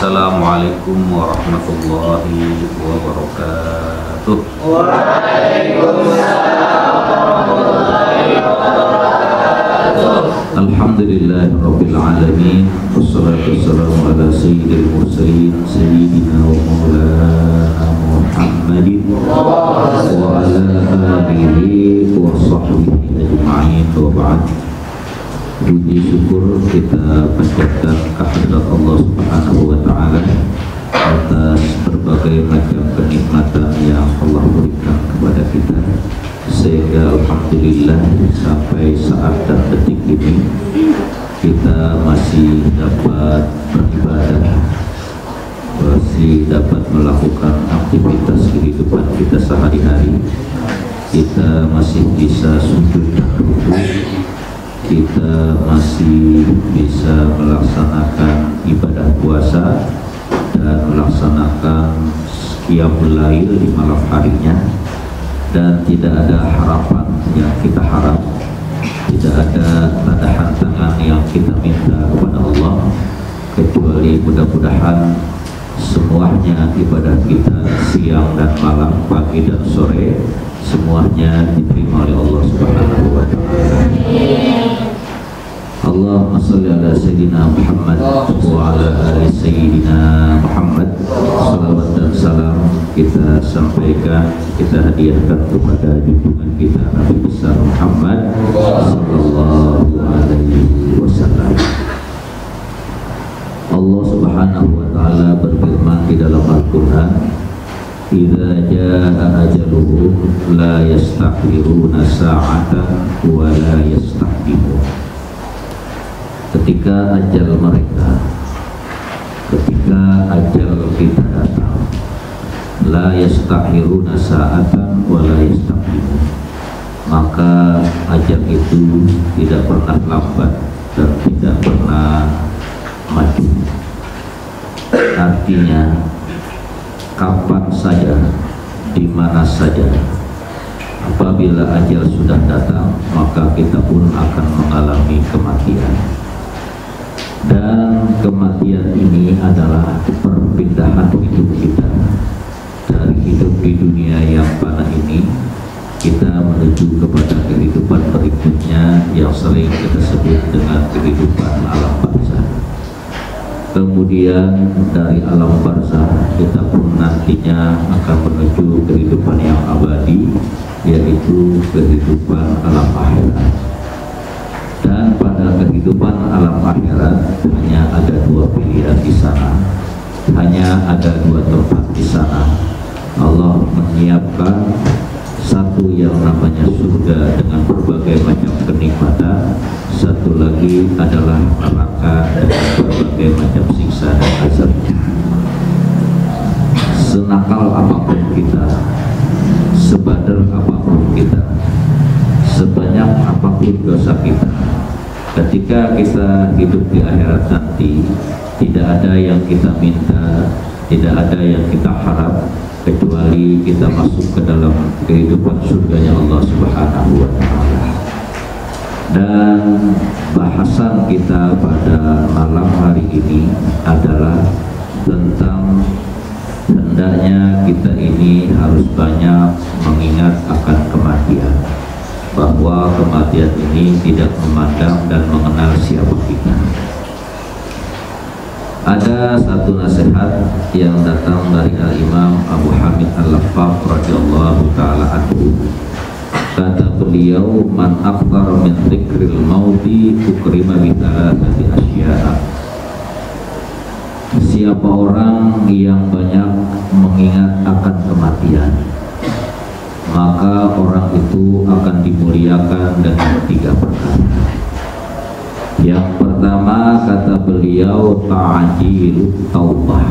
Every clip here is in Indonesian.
Assalamualaikum warahmatullahi wabarakatuh. Waalaikumsalam warahmatullahi wabarakatuh. Alhamdulillahirabbil alamin. Wassalatu wassalamu ala sayyidil mursalin sayyidina wa maulana Muhammadin wa ala alihi wa sahbihi ajma'in. Wa ba'd. Puji syukur kita panjatkan kehadirat Allah Subhanahu wa taala atas berbagai macam kenikmatan yang Allah berikan kepada kita, sehingga alhamdulillah sampai saat dan detik ini kita masih dapat beribadah, masih dapat melakukan aktivitas kehidupan kita sehari-hari. Kita masih bisa sujud dan rukuk, kita masih bisa melaksanakan ibadah puasa dan melaksanakan qiyamul lail di malam harinya, dan tidak ada harapan yang kita harap, tidak ada tadahan tangan yang kita minta kepada Allah, kecuali mudah-mudahan semuanya ibadah kita siang dan malam, pagi dan sore, semuanya diterima oleh Allah Subhanahu wa taala. Allahumma shalli ala sayyidina Muhammad wa ala ali sayyidina Muhammad. Salawat dan salam kita sampaikan, kita hadiahkan kepada junjungan kita Nabi besar Muhammad sallallahu alaihi wasallam. Allah Subhanahu wa taala berfirman di dalam Al-Qur'an, "Idza jaa ajaluhum la yastakhiruna sa'atan wa la yastaqdimun." Ketika ajal mereka, ketika ajal kita datang, la yastakhiruna sa'atan wa la yastaqdimun, maka ajal itu tidak pernah lambat dan tidak pernah maju. Artinya kapan saja, di mana saja, apabila ajal sudah datang, maka kita pun akan mengalami kematian. Dan kematian ini adalah perpindahan hidup kita dari hidup di dunia yang fana ini, kita menuju kepada kehidupan berikutnya yang sering kita sebut dengan kehidupan alam barzah. Kemudian dari alam barzah kita pun nantinya akan menuju kehidupan yang abadi, yaitu kehidupan alam akhirat. Dan pada kehidupan alam akhirat hanya ada dua pilihan di sana, hanya ada dua tempat di sana. Allah menyiapkan satu yang namanya surga dengan berbagai macam kenikmatan, satu lagi adalah neraka dengan berbagai macam siksa dan azab. Senakal apapun kita, sebadar apapun kita, sebanyak apapun dosa kita, ketika kita hidup di akhirat nanti, tidak ada yang kita minta, tidak ada yang kita harap, kecuali kita masuk ke dalam kehidupan surganya Allah Subhanahu wa taala. Dan bahasan kita pada malam hari ini adalah tentang hendaknya kita ini harus banyak mengingat akan kematian, bahwa kematian ini tidak memandang dan mengenal siapa kita. Ada satu nasihat yang datang dari Al-Imam Abu Hamid Al-Laffaf radhiyallahu ta'ala anhu. Kata beliau, "Man akthar min dzikril mauti ukrima bi thalathati asya'a." Siapa orang yang banyak mengingat akan kematian, maka orang itu akan dimuliakan dengan tiga perkara. Yang pertama, kata beliau, ta'jilut taubah.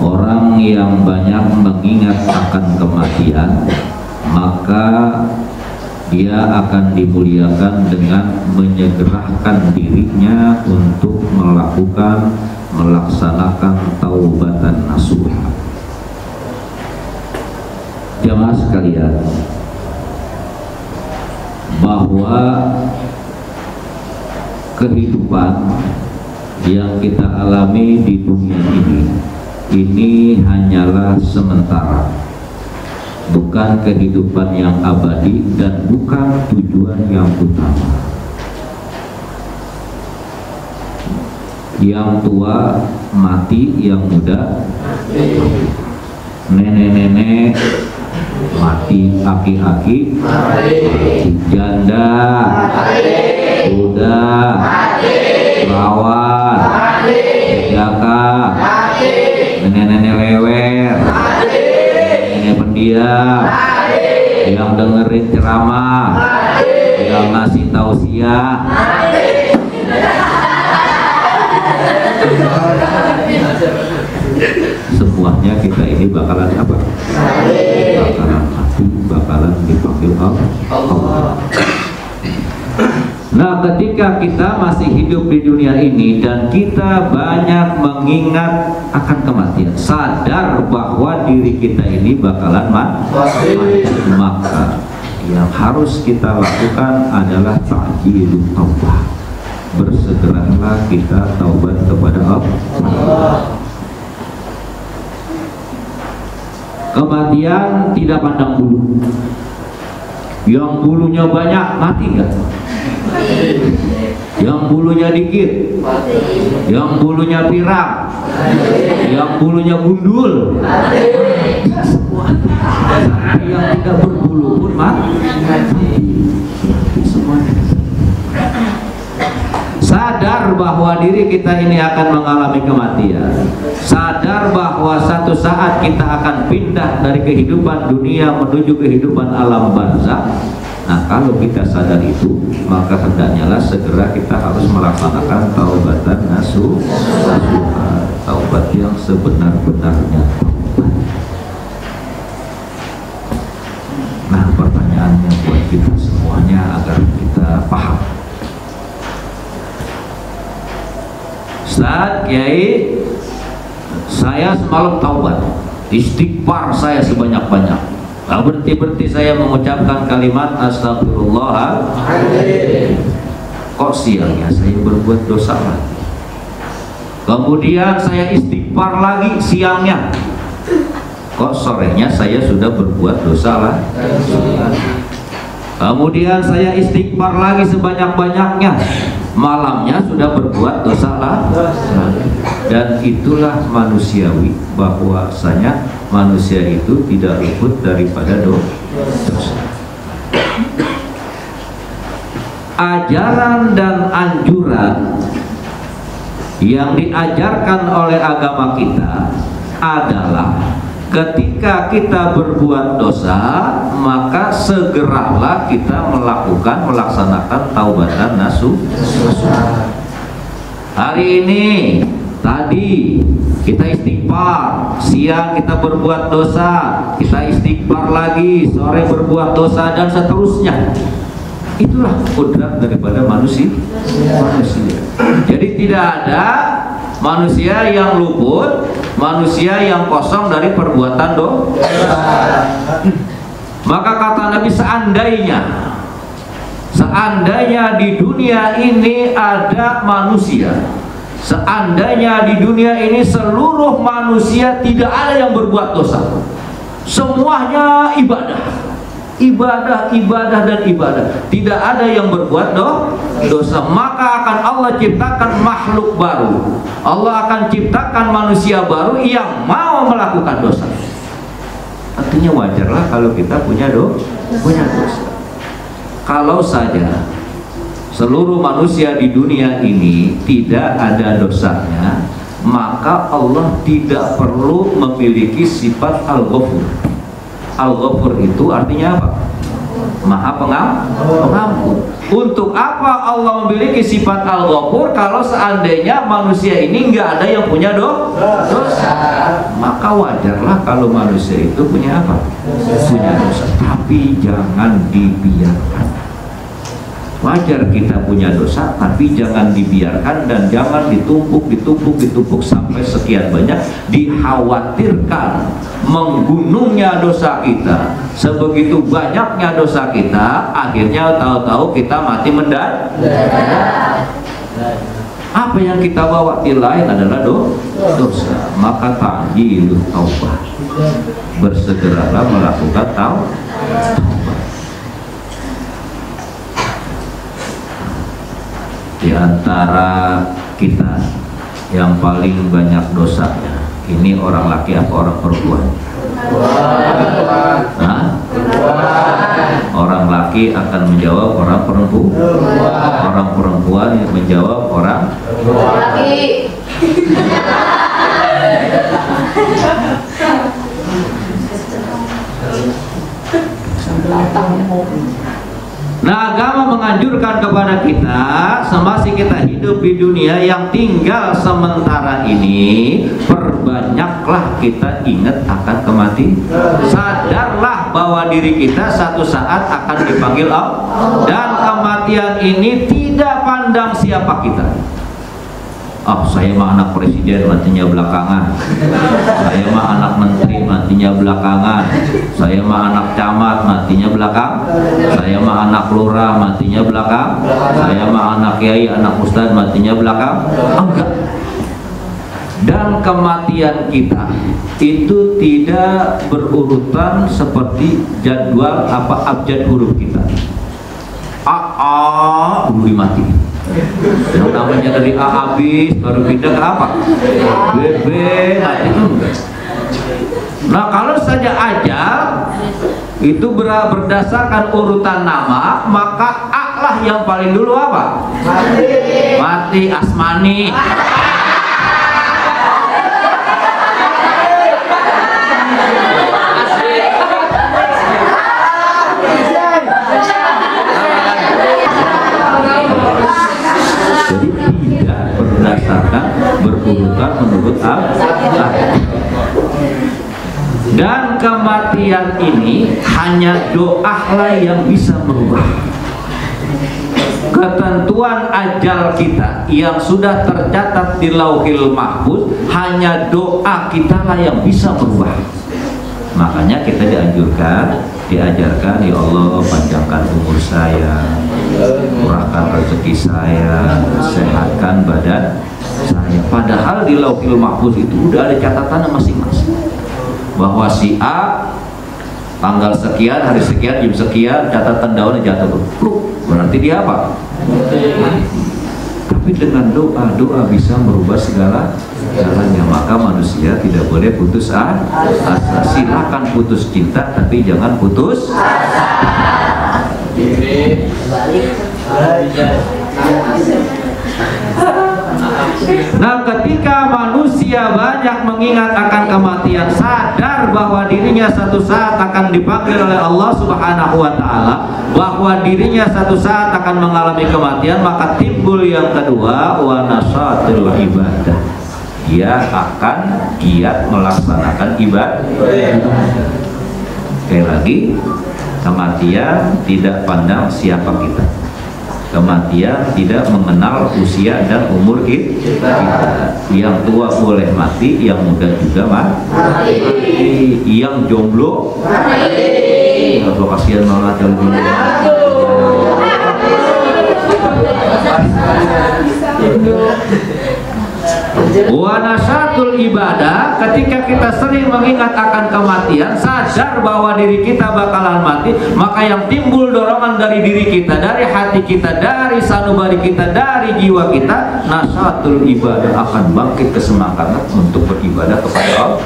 Orang yang banyak mengingat akan kematian, maka dia akan dimuliakan dengan menyegerakan dirinya untuk melaksanakan taubatan nasuha. Jamaah sekalian, bahwa kehidupan yang kita alami di dunia ini hanyalah sementara, bukan kehidupan yang abadi dan bukan tujuan yang utama. Yang tua mati, yang muda mati. Nenek-nenek mati, aki-aki mati, janda muda, perawan, penjaga, nenek-nenek lewer, nenek pendiam, yang dengerin ceramah, yang ngasih tausiah, semuanya kita ini bakalan apa? Bakalan mati, bakalan dipanggil Allah. Nah, ketika kita masih hidup di dunia ini dan kita banyak mengingat akan kematian, sadar bahwa diri kita ini bakalan mati, maka yang harus kita lakukan adalah ta'jilut taubah. Bersegeralah kita taubat kepada Allah. Kematian tidak pandang bulu. Yang bulunya banyak mati enggak? Yang bulunya dikit, yang bulunya pirang, yang bulunya gundul, yang tidak berbulu pun mati. Semuanya. Sadar bahwa diri kita ini akan mengalami kematian. Sadar bahwa satu saat kita akan pindah dari kehidupan dunia menuju kehidupan alam barzakh. Nah, kalau kita sadar itu, maka hendaknya segera kita harus melaksanakan taubatan nasuha, taubat yang sebenar-benarnya. Nah, pertanyaannya buat kita semuanya agar kita paham. Ustaz, Kiai, saya semalam taubat, istighfar saya sebanyak-banyak. Nah, berhenti-berhenti saya mengucapkan kalimat astagfirullahaladzim. Kok siangnya saya berbuat dosa lagi? Kemudian saya istighfar lagi siangnya. Kok sorenya saya sudah berbuat dosa lagi? Kemudian saya istighfar lagi sebanyak-banyaknya. Malamnya sudah berbuat dosa lagi. Dan itulah manusiawi, bahwasanya manusia itu tidak luput daripada dosa. Ajaran dan anjuran yang diajarkan oleh agama kita adalah ketika kita berbuat dosa, maka segeralah kita melaksanakan taubatan nasuha. Hari ini, tadi kita istighfar, siang kita berbuat dosa, kita istighfar lagi, sore berbuat dosa, dan seterusnya. Itulah kodrat daripada manusia. Jadi tidak ada manusia yang luput, manusia yang kosong dari perbuatan dosa. Maka kata Nabi, seandainya di dunia ini ada manusia, seandainya di dunia ini seluruh manusia tidak ada yang berbuat dosa, semuanya ibadah, dan ibadah, tidak ada yang berbuat dosa, maka akan Allah ciptakan makhluk baru. Allah akan ciptakan manusia baru yang mau melakukan dosa. Artinya wajarlah kalau kita punya dosa. Kalau saja seluruh manusia di dunia ini tidak ada dosanya, maka Allah tidak perlu memiliki sifat Al-Ghafur. Al-Ghafur itu artinya apa? Maha pengampun. Untuk apa Allah memiliki sifat Al-Ghafur kalau seandainya manusia ini nggak ada yang punya dosa? Maka wajarlah kalau manusia itu punya apa? Punya dosa. Tapi jangan dibiarkan. Wajar kita punya dosa, tapi jangan dibiarkan dan jangan ditumpuk sampai sekian banyak. Dikhawatirkan menggunungnya dosa kita, sebegitu banyaknya dosa kita, akhirnya tahu-tahu kita mati mendadak. Apa yang kita bawa di lain adalah dosa. Maka ta'jilut taubah, bersegeralah melakukan taubat. Di antara kita yang paling banyak dosanya ini orang laki apa orang perempuan? Nah, orang laki akan menjawab orang perempuan, orang perempuan menjawab orang laki. Nah, agama menganjurkan kepada kita semasa kita hidup di dunia yang tinggal sementara ini, perbanyaklah kita ingat akan kematian. Sadarlah bahwa diri kita satu saat akan dipanggil Allah, dan kematian ini tidak pandang siapa kita. Oh, saya mah anak presiden, matinya belakangan. Saya mah anak menteri, matinya belakangan. Saya mah anak camat, matinya belakang. Saya mah anak lurah, matinya belakang. Saya mah anak kiai, anak ustadz, matinya belakang. Enggak. Dan kematian kita itu tidak berurutan seperti jadwal abjad huruf kita. A dulu dimati. Yang namanya dari A habis baru pindah ke apa? B, nah itu enggak. Nah, kalau saja ajal itu berdasarkan urutan nama, maka A lah yang paling dulu apa? Mati asmani. Jadi tidak berdasarkan berurutan menurut Allah. Dan kematian ini hanya doalah yang bisa merubah. Ketentuan ajal kita yang sudah tercatat di Lauhil Mahfuz, hanya doa kita lah yang bisa merubah. Makanya kita diajarkan, ya Allah, panjangkan umur saya, murahkan rezeki saya, sehatkan badan saya. Padahal di Lauhil Mahfuz itu udah ada catatannya masing-masing, bahwa si A tanggal sekian, hari sekian, jam sekian, catatan daunnya jatuh. Berarti dia apa? Tapi dengan doa bisa merubah segala jalannya. Maka manusia tidak boleh putus asa. Silakan putus cinta, tapi jangan putus asa. Nah, ketika manusia banyak mengingat akan kematian, sadar bahwa dirinya satu saat akan dipanggil oleh Allah Subhanahu wa Ta'ala, bahwa dirinya satu saat akan mengalami kematian, maka timbul yang kedua, wa nashatul ibadah. Dia akan giat melaksanakan ibadah. Sekali lagi, kematian tidak pandang siapa kita. Kematian tidak mengenal usia dan umur kita. Yang tua boleh mati, yang muda juga mati. Yang jomblo mati. Kalau kasihan banget yang jomblo. Wa nashatul ibadah, ketika kita sering mengingat akan kematian, sadar bahwa diri kita bakalan mati, maka yang timbul dorongan dari diri kita, dari hati kita, dari sanubari kita, dari jiwa kita, nashatul ibadah, akan bangkit kesemangat untuk beribadah kepada Allah.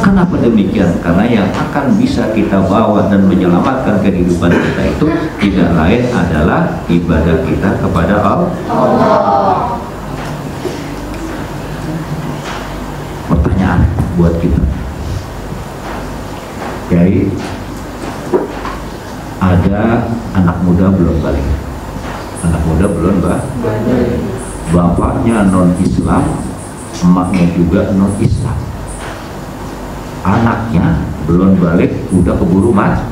Kenapa demikian? Karena yang akan bisa kita bawa dan menyelamatkan kehidupan kita itu tidak lain adalah ibadah kita kepada Allah. Pertanyaan buat kita, Kiai, ada anak muda belum balik, anak muda belum bapaknya non Islam, emaknya juga non Islam, anaknya belum balik udah keburu mati.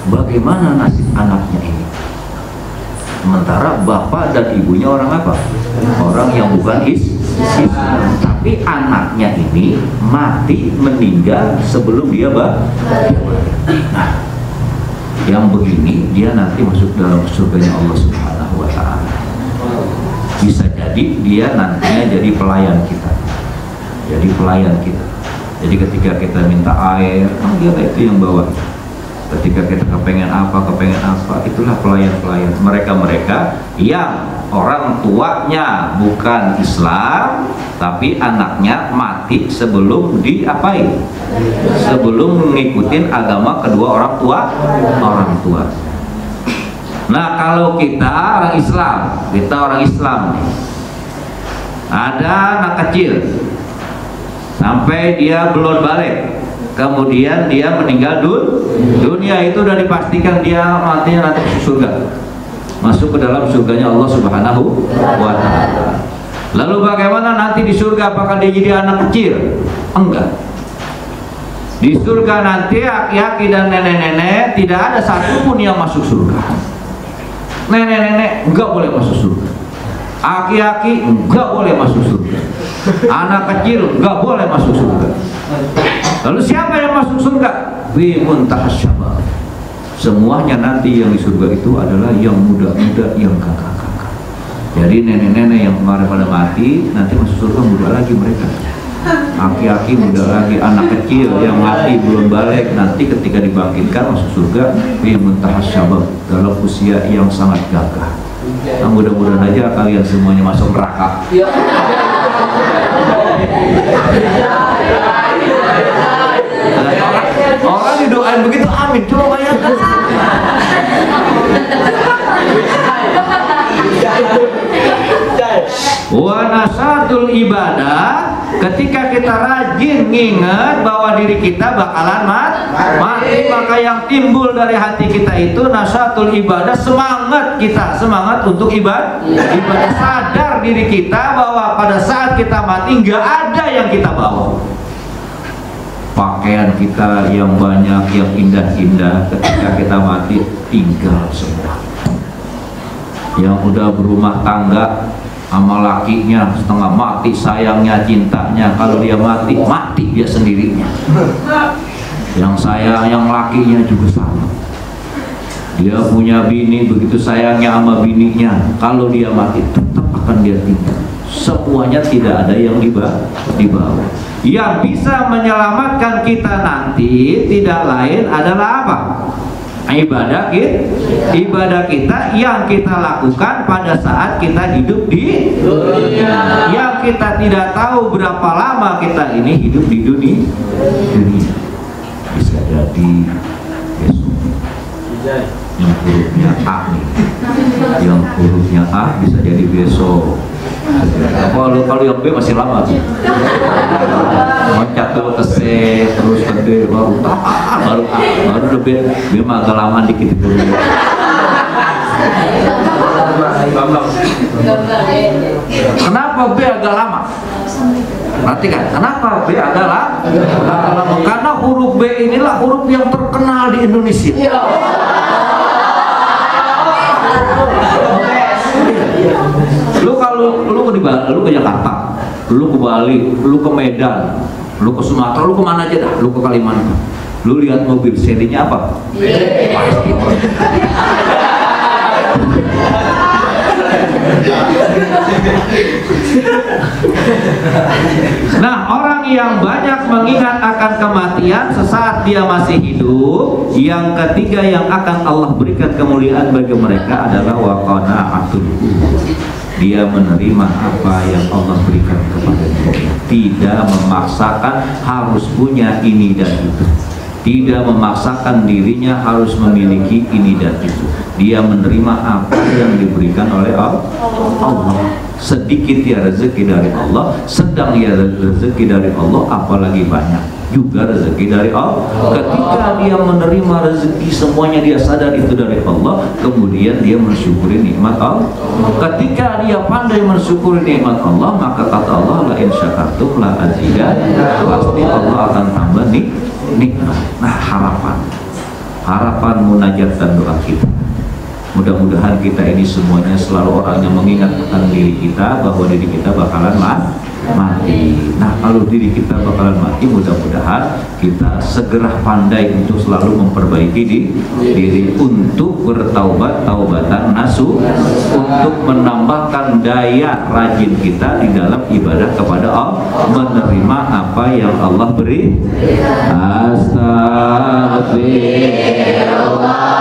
Bagaimana nasib anaknya ini? Sementara bapak dan ibunya orang apa? Orang yang bukan Islam. Tapi anaknya ini mati, meninggal sebelum dia Nah, yang begini dia nanti masuk dalam surganya Allah Subhanahu wa Ta'ala. bisa jadi dia nantinya jadi pelayan kita. Jadi pelayan kita. Jadi ketika kita minta air, dia itu yang bawa. Ketika kita kepengen apa, itulah pelayan-pelayan. Mereka yang orang tuanya bukan Islam, tapi anaknya mati sebelum diapain? Sebelum mengikuti agama kedua orang tua. Nah, kalau kita orang Islam nih, ada anak kecil sampai dia belum balik, kemudian dia meninggal dunia, itu udah dipastikan dia matinya nanti masuk surga, masuk ke dalam surganya Allah Subhanahu wa Ta'ala. Lalu bagaimana nanti di surga? Apakah dia jadi anak kecil? Enggak. Di surga nanti aki-aki dan nenek-nenek tidak ada satupun yang masuk surga. Nenek-nenek enggak boleh masuk surga, aki-aki enggak boleh masuk surga, anak kecil enggak boleh masuk surga. Lalu siapa yang masuk surga? Bi muntahas syabab. Semuanya nanti yang di surga itu adalah yang muda-muda, yang kakak-kakak. Jadi nenek-nenek yang kemarin pada mati nanti masuk surga muda lagi mereka. Aki-aki muda lagi, anak kecil yang mati belum balik nanti ketika dibangkitkan masuk surga bi muntahas syabab, dalam usia yang sangat gagah. Nah, mudah-mudahan aja kalian semuanya masuk neraka. Orang didoain begitu, amin. Coba bayangkan. Wa nasatul ibadah, ketika kita rajin nginget bahwa diri kita bakalan mati, maka yang timbul dari hati kita itu nasatul ibadah, semangat kita, semangat untuk ibadah. Sadar diri kita bahwa pada saat kita mati nggak ada yang kita bawa. Pakaian kita yang banyak, yang indah-indah, ketika kita mati tinggal semua. Yang udah berumah tangga sama lakinya setengah mati, sayangnya, cintanya, kalau dia mati dia sendirinya. Yang sayang, yang lakinya juga sama. Dia punya bini, begitu sayangnya sama bininya, kalau dia mati tetap akan dia tinggal. Semuanya tidak ada yang dibawa. Yang bisa menyelamatkan kita nanti tidak lain adalah apa? Ibadah kita yang kita lakukan pada saat kita hidup di dunia. Yang kita tidak tahu berapa lama kita ini hidup di dunia. Bisa jadi besok yang hurufnya A nih, yang hurufnya A bisa jadi besok. Kalau yang B masih lama tuh. Loncat dulu ke C, terus ke D, baru A, baru B mah agak lama dikit dulu. Kenapa B agak lama? Perhatikan, kenapa B agak lama? Karena huruf B inilah huruf yang terkenal di Indonesia. Lu ke Jakarta, lu ke Bali, lu ke Medan, lu ke Sumatera, lu kemana aja dah, lu ke Kalimantan, lu lihat mobil serinya apa? Pasti. Nah, orang yang banyak mengingat akan kematian sesaat dia masih hidup, yang ketiga yang akan Allah berikan kemuliaan bagi mereka adalah waqana'atul. Dia menerima apa yang Allah berikan kepada dia, tidak memaksakan harus punya ini dan itu, tidak memaksakan dirinya harus memiliki ini dan itu. Dia menerima apa yang diberikan oleh Allah. Sedikit ya rezeki dari Allah, sedang ya rezeki dari Allah, apalagi banyak juga rezeki dari Allah. Ketika dia menerima rezeki semuanya, dia sadar itu dari Allah, kemudian dia mensyukuri nikmat Allah. Ketika dia pandai mensyukuri nikmat Allah, maka kata Allah, la in syakartum la azidannakum, pasti Allah akan tambah nikmat. Nah, harapan munajat dan doa kita, mudah-mudahan kita ini semuanya selalu orang yang mengingat tentang diri kita bahwa diri kita bakalan mati. Nah, kalau diri kita bakalan mati, mudah-mudahan kita segera pandai untuk selalu memperbaiki diri untuk bertaubat, taubatan nasuh, untuk menambahkan daya rajin kita di dalam ibadah kepada Allah, menerima apa yang Allah beri. Astagfirullah.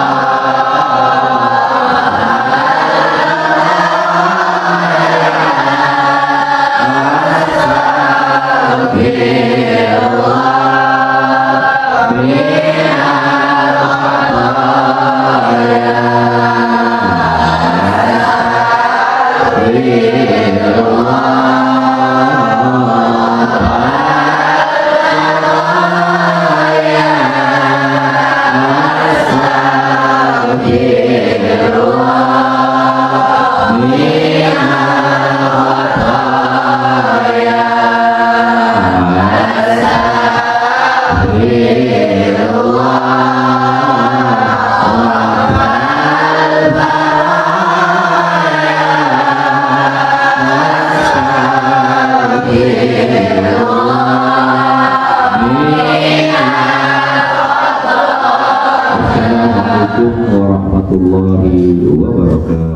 Assalamualaikum warahmatullahi wabarakatuh.